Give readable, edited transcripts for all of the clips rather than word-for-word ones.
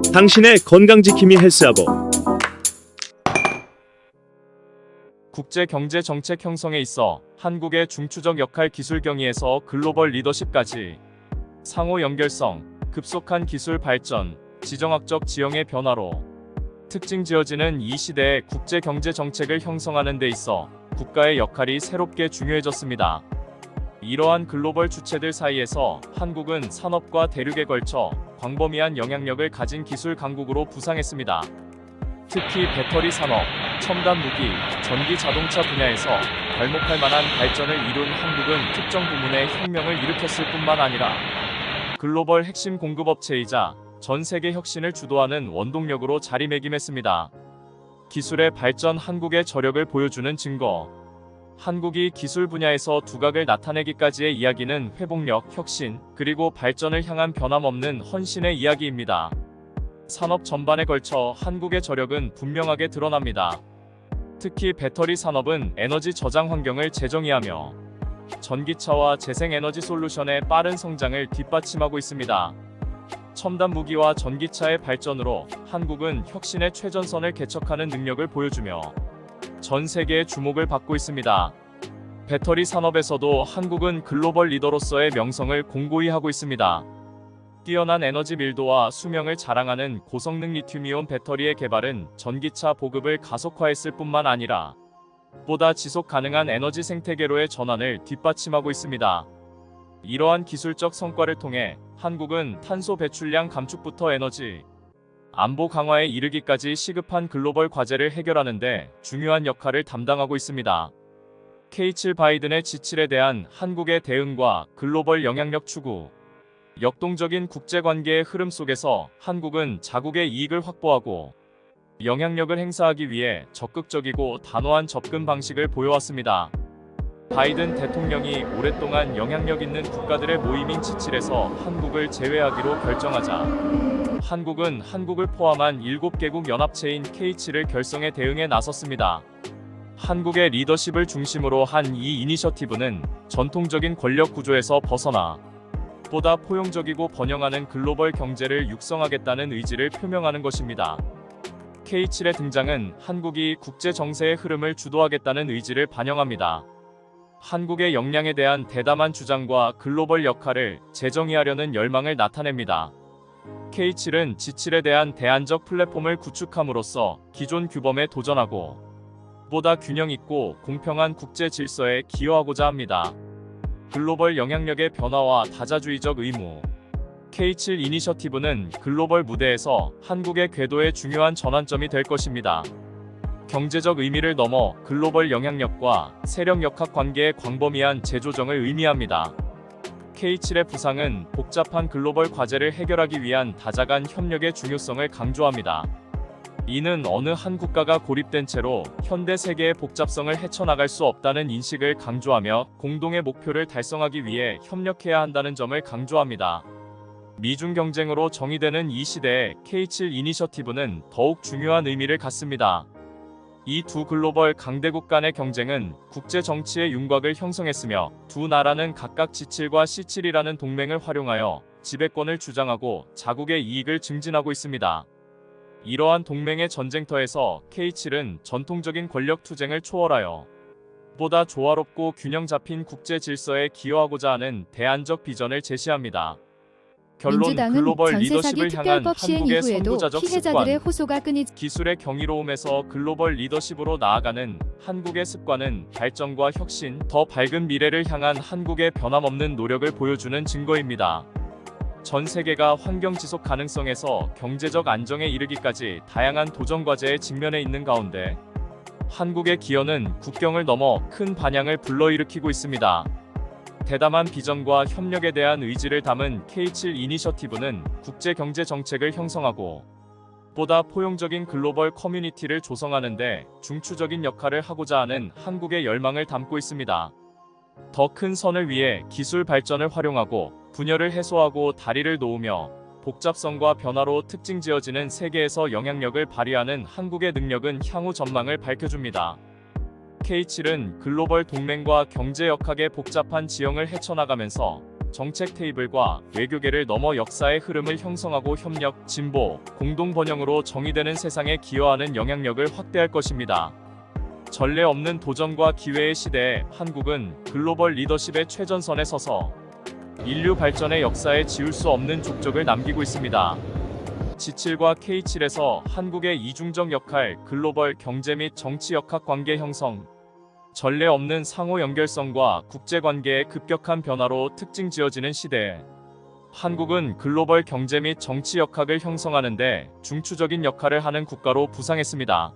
당신의 건강지킴이 헬스하고 국제 경제 정책 형성에 있어 한국의 중추적 역할 기술 경위에서 글로벌 리더십까지 상호 연결성, 급속한 기술 발전, 지정학적 지형의 변화로 특징 지어지는 이 시대의 국제 경제 정책을 형성하는 데 있어 국가의 역할이 새롭게 중요해졌습니다. 이러한 글로벌 주체들 사이에서 한국은 산업과 대륙에 걸쳐 광범위한 영향력을 가진 기술 강국으로 부상했습니다. 특히 배터리 산업, 첨단 무기, 전기 자동차 분야에서 괄목할 만한 발전을 이룬 한국은 특정 부문에 혁명을 일으켰을 뿐만 아니라 글로벌 핵심 공급업체이자 전 세계 혁신을 주도하는 원동력으로 자리매김했습니다. 기술의 발전 한국의 저력을 보여주는 증거. 한국이 기술 분야에서 두각을 나타내기까지의 이야기는 회복력, 혁신, 그리고 발전을 향한 변함없는 헌신의 이야기입니다. 산업 전반에 걸쳐 한국의 저력은 분명하게 드러납니다. 특히 배터리 산업은 에너지 저장 환경을 재정의하며 전기차와 재생에너지 솔루션의 빠른 성장을 뒷받침하고 있습니다. 첨단 무기와 전기차의 발전으로 한국은 혁신의 최전선을 개척하는 능력을 보여주며 전 세계의 주목을 받고 있습니다. 배터리 산업에서도 한국은 글로벌 리더로서의 명성을 공고히 하고 있습니다. 뛰어난 에너지 밀도와 수명을 자랑하는 고성능 리튬이온 배터리의 개발은 전기차 보급을 가속화했을 뿐만 아니라 보다 지속 가능한 에너지 생태계로의 전환을 뒷받침하고 있습니다. 이러한 기술적 성과를 통해 한국은 탄소 배출량 감축부터 에너지 안보 강화에 이르기까지 시급한 글로벌 과제를 해결하는 데 중요한 역할을 담당하고 있습니다. K7 바이든의 지침에 대한 한국의 대응과 글로벌 영향력 추구. 역동적인 국제관계의 흐름 속에서 한국은 자국의 이익을 확보하고 영향력을 행사하기 위해 적극적이고 단호한 접근 방식을 보여왔습니다. 바이든 대통령이 오랫동안 영향력 있는 국가들의 모임인 G7에서 한국을 제외하기로 결정하자 한국은 한국을 포함한 7개국 연합체인 K7을 결성해 대응에 나섰습니다. 한국의 리더십을 중심으로 한 이 이니셔티브는 전통적인 권력 구조에서 벗어나 보다 포용적이고 번영하는 글로벌 경제를 육성하겠다는 의지를 표명하는 것입니다. K7의 등장은 한국이 국제 정세의 흐름을 주도하겠다는 의지를 반영합니다. 한국의 역량에 대한 대담한 주장과 글로벌 역할을 재정의하려는 열망을 나타냅니다. K7은 G7에 대한 대안적 플랫폼을 구축함으로써 기존 규범에 도전하고 보다 균형 있고 공평한 국제 질서에 기여하고자 합니다. 글로벌 영향력의 변화와 다자주의적 의무. K7 이니셔티브는 글로벌 무대에서 한국의 궤도의 중요한 전환점이 될 것입니다. 경제적 의미를 넘어 글로벌 영향력과 세력 역학 관계의 광범위한 재조정을 의미합니다. K7의 부상은 복잡한 글로벌 과제를 해결하기 위한 다자간 협력의 중요성을 강조합니다. 이는 어느 한 국가가 고립된 채로 현대 세계의 복잡성을 헤쳐나갈 수 없다는 인식을 강조하며 공동의 목표를 달성하기 위해 협력해야 한다는 점을 강조합니다. 미중 경쟁으로 정의되는 이 시대에 K7 이니셔티브는 더욱 중요한 의미를 갖습니다. 이 두 글로벌 강대국 간의 경쟁은 국제 정치의 윤곽을 형성했으며 두 나라는 각각 G7과 C7이라는 동맹을 활용하여 지배권을 주장하고 자국의 이익을 증진하고 있습니다. 이러한 동맹의 전쟁터에서 K7은 전통적인 권력 투쟁을 초월하여 보다 조화롭고 균형 잡힌 국제 질서에 기여하고자 하는 대안적 비전을 제시합니다. 결론, 민주당은 글로벌 전세사기 리더십을 향한 특별법 시행 한국의 이후에도 선구자적 피해자들의 습관, 호소가 끊이지 기술의 경이로움에서 글로벌 리더십으로 나아가는 한국의 습관은 발전과 혁신, 더 밝은 미래를 향한 한국의 변함없는 노력을 보여주는 증거입니다. 전 세계가 환경 지속 가능성에서 경제적 안정에 이르기까지 다양한 도전 과제에 직면해 있는 가운데 한국의 기여는 국경을 넘어 큰 반향을 불러일으키고 있습니다. 대담한 비전과 협력에 대한 의지를 담은 K7 이니셔티브는 국제 경제 정책을 형성하고 보다 포용적인 글로벌 커뮤니티를 조성하는 데 중추적인 역할을 하고자 하는 한국의 열망을 담고 있습니다. 더 큰 선을 위해 기술 발전을 활용하고 분열을 해소하고 다리를 놓으며 복잡성과 변화로 특징 지어지는 세계에서 영향력을 발휘하는 한국의 능력은 향후 전망을 밝혀줍니다. K7은 글로벌 동맹과 경제 역학의 복잡한 지형을 헤쳐나가면서 정책 테이블과 외교계를 넘어 역사의 흐름을 형성하고 협력, 진보, 공동 번영으로 정의되는 세상에 기여하는 영향력을 확대할 것입니다. 전례 없는 도전과 기회의 시대에 한국은 글로벌 리더십의 최전선에 서서 인류 발전의 역사에 지울 수 없는 족적을 남기고 있습니다. G7과 K7에서 한국의 이중적 역할, 글로벌 경제 및 정치 역학 관계 형성, 전례 없는 상호 연결성과 국제관계의 급격한 변화로 특징 지어지는 시대에 한국은 글로벌 경제 및 정치 역학을 형성하는데 중추적인 역할을 하는 국가로 부상했습니다.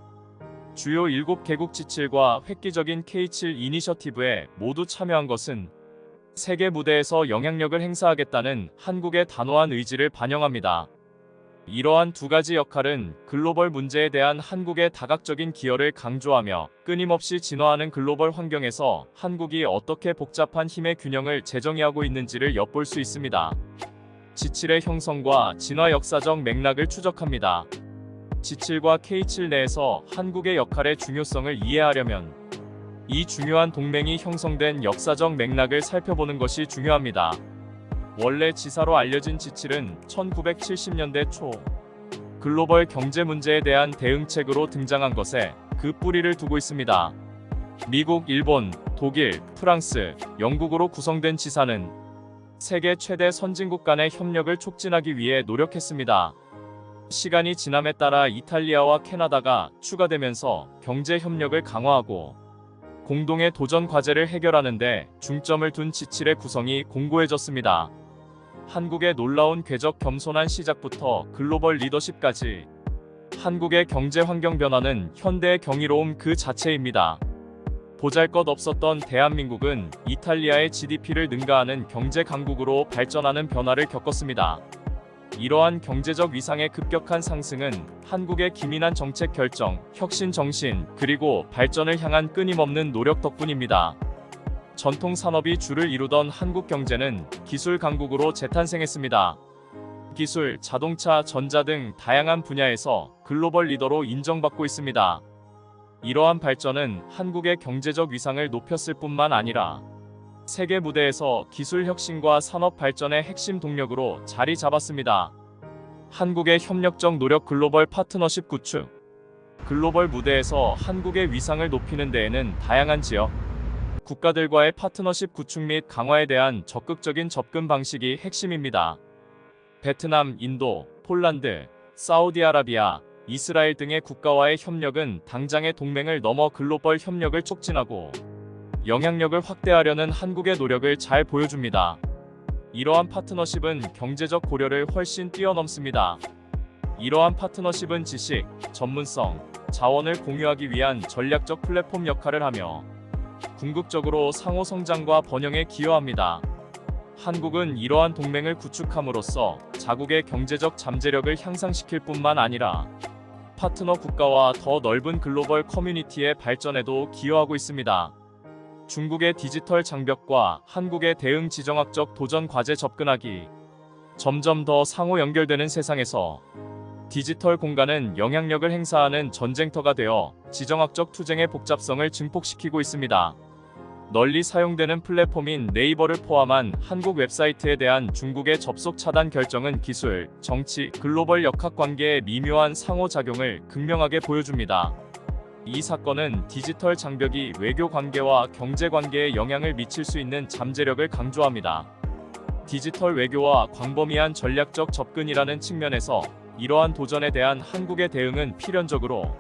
주요 7개국 G7과 획기적인 K7 이니셔티브에 모두 참여한 것은 세계 무대에서 영향력을 행사하겠다는 한국의 단호한 의지를 반영합니다. 이러한 두 가지 역할은 글로벌 문제에 대한 한국의 다각적인 기여를 강조하며 끊임없이 진화하는 글로벌 환경에서 한국이 어떻게 복잡한 힘의 균형을 재정의하고 있는지를 엿볼 수 있습니다. G7의 형성과 진화 역사적 맥락을 추적합니다. G7과 K7 내에서 한국의 역할의 중요성을 이해하려면 이 중요한 동맹이 형성된 역사적 맥락을 살펴보는 것이 중요합니다. 원래 지사로 알려진 G7은 1970년대 초 글로벌 경제 문제에 대한 대응책으로 등장한 것에 그 뿌리를 두고 있습니다. 미국, 일본, 독일, 프랑스, 영국으로 구성된 지사는 세계 최대 선진국 간의 협력을 촉진하기 위해 노력했습니다. 시간이 지남에 따라 이탈리아와 캐나다가 추가되면서 경제 협력을 강화하고 공동의 도전 과제를 해결하는 데 중점을 둔 G7의 구성이 공고해졌습니다. 한국의 놀라운 궤적 겸손한 시작부터 글로벌 리더십까지 한국의 경제 환경 변화는 현대의 경이로움 그 자체입니다. 보잘것없었던 대한민국은 이탈리아의 GDP를 능가하는 경제 강국으로 발전하는 변화를 겪었습니다. 이러한 경제적 위상의 급격한 상승은 한국의 기민한 정책 결정, 혁신 정신, 그리고 발전을 향한 끊임없는 노력 덕분입니다. 전통 산업이 주를 이루던 한국 경제는 기술 강국으로 재탄생했습니다. 기술, 자동차, 전자 등 다양한 분야에서 글로벌 리더로 인정받고 있습니다. 이러한 발전은 한국의 경제적 위상을 높였을 뿐만 아니라 세계 무대에서 기술 혁신과 산업 발전의 핵심 동력으로 자리 잡았습니다. 한국의 협력적 노력 글로벌 파트너십 구축. 글로벌 무대에서 한국의 위상을 높이는 데에는 다양한 지역, 국가들과의 파트너십 구축 및 강화에 대한 적극적인 접근 방식이 핵심입니다. 베트남, 인도, 폴란드, 사우디아라비아, 이스라엘 등의 국가와의 협력은 당장의 동맹을 넘어 글로벌 협력을 촉진하고 영향력을 확대하려는 한국의 노력을 잘 보여줍니다. 이러한 파트너십은 경제적 고려를 훨씬 뛰어넘습니다. 이러한 파트너십은 지식, 전문성, 자원을 공유하기 위한 전략적 플랫폼 역할을 하며 궁극적으로 상호 성장과 번영에 기여합니다. 한국은 이러한 동맹을 구축함으로써 자국의 경제적 잠재력을 향상시킬 뿐만 아니라 파트너 국가와 더 넓은 글로벌 커뮤니티의 발전에도 기여하고 있습니다. 중국의 디지털 장벽과 한국의 대응 지정학적 도전 과제 접근하기. 점점 더 상호 연결되는 세상에서 디지털 공간은 영향력을 행사하는 전쟁터가 되어 지정학적 투쟁의 복잡성을 증폭시키고 있습니다. 널리 사용되는 플랫폼인 네이버를 포함한 한국 웹사이트에 대한 중국의 접속 차단 결정은 기술, 정치, 글로벌 역학 관계의 미묘한 상호작용을 극명하게 보여줍니다. 이 사건은 디지털 장벽이 외교 관계와 경제 관계에 영향을 미칠 수 있는 잠재력을 강조합니다. 디지털 외교와 광범위한 전략적 접근이라는 측면에서 이러한 도전에 대한 한국의 대응은 필연적으로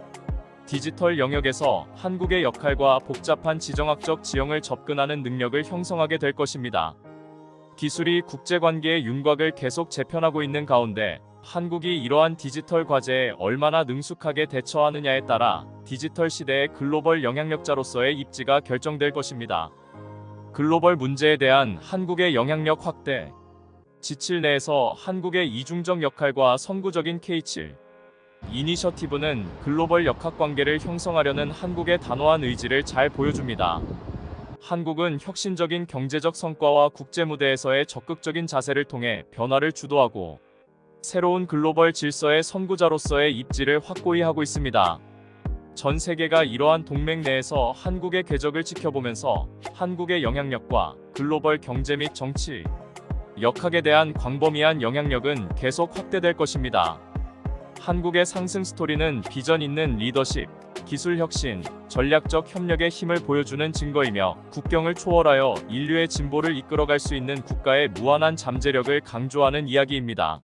디지털 영역에서 한국의 역할과 복잡한 지정학적 지형을 접근하는 능력을 형성하게 될 것입니다. 기술이 국제관계의 윤곽을 계속 재편하고 있는 가운데 한국이 이러한 디지털 과제에 얼마나 능숙하게 대처하느냐에 따라 디지털 시대의 글로벌 영향력자로서의 입지가 결정될 것입니다. 글로벌 문제에 대한 한국의 영향력 확대. G7 내에서 한국의 이중적 역할과 선구적인 K7 이니셔티브는 글로벌 역학관계를 형성하려는 한국의 단호한 의지를 잘 보여줍니다. 한국은 혁신적인 경제적 성과와 국제무대에서의 적극적인 자세를 통해 변화를 주도하고 새로운 글로벌 질서의 선구자로서의 입지를 확고히 하고 있습니다. 전 세계가 이러한 동맹 내에서 한국의 궤적을 지켜보면서 한국의 영향력과 글로벌 경제 및 정치, 역학에 대한 광범위한 영향력은 계속 확대될 것입니다. 한국의 상승 스토리는 비전 있는 리더십, 기술 혁신, 전략적 협력의 힘을 보여주는 증거이며 국경을 초월하여 인류의 진보를 이끌어갈 수 있는 국가의 무한한 잠재력을 강조하는 이야기입니다.